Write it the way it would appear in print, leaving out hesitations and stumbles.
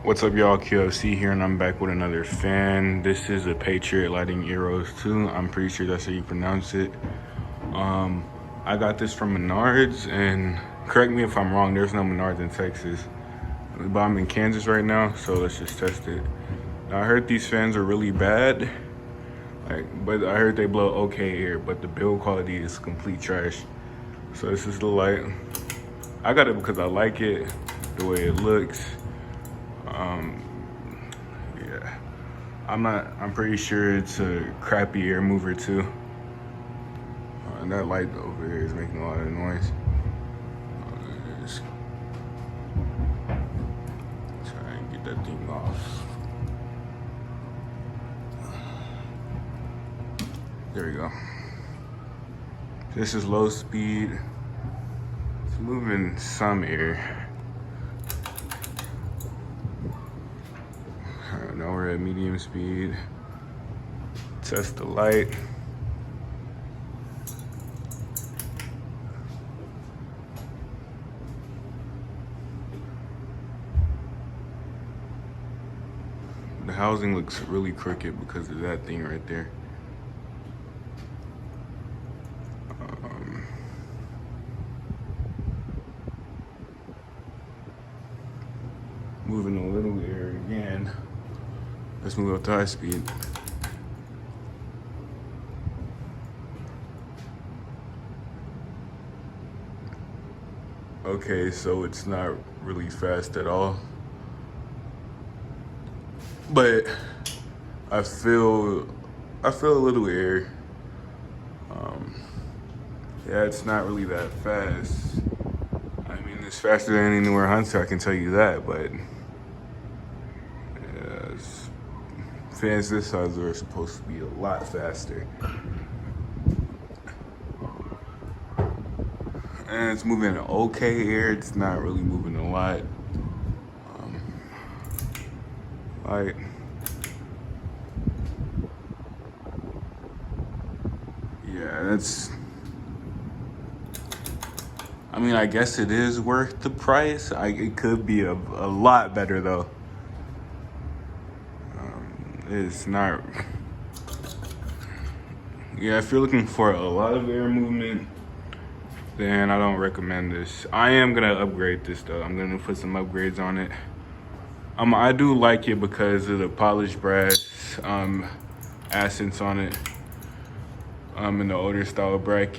What's up, y'all? QFC here, and I'm back with another fan. This is a Patriot lighting Eros too. I'm pretty sure that's how you pronounce it. I got this from Menards, and correct me if I'm wrong, there's no Menards in Texas. But I'm in Kansas right now, so let's just test it. Now, I heard these fans are really bad, but I heard they blow okay air, but the build quality is complete trash. So this is the light. I got it because I like it, the way it looks. Yeah, I'm pretty sure it's a crappy air mover too. And that light over here is making a lot of noise. Let's try and get that thing off. There we go. This is low speed. It's moving some air. Now we're at medium speed. Test the light. The housing looks really crooked because of that thing right there. Moving a little air again. Let's move up to high speed. Okay, so it's not really fast at all. But I feel a little air. Yeah, it's not really that fast. I mean, it's faster than any newer Hunter, I can tell you that, but fans this size are supposed to be a lot faster. And it's moving okay air, it's not really moving a lot. Yeah, that's, I mean, I guess it is worth the price. It could be a lot better though. It's not, yeah, if you're looking for a lot of air movement, then I don't recommend this. I am gonna upgrade this though. I'm gonna put some upgrades on it. I do like it because of the polished brass accents on it, in the older style bracket.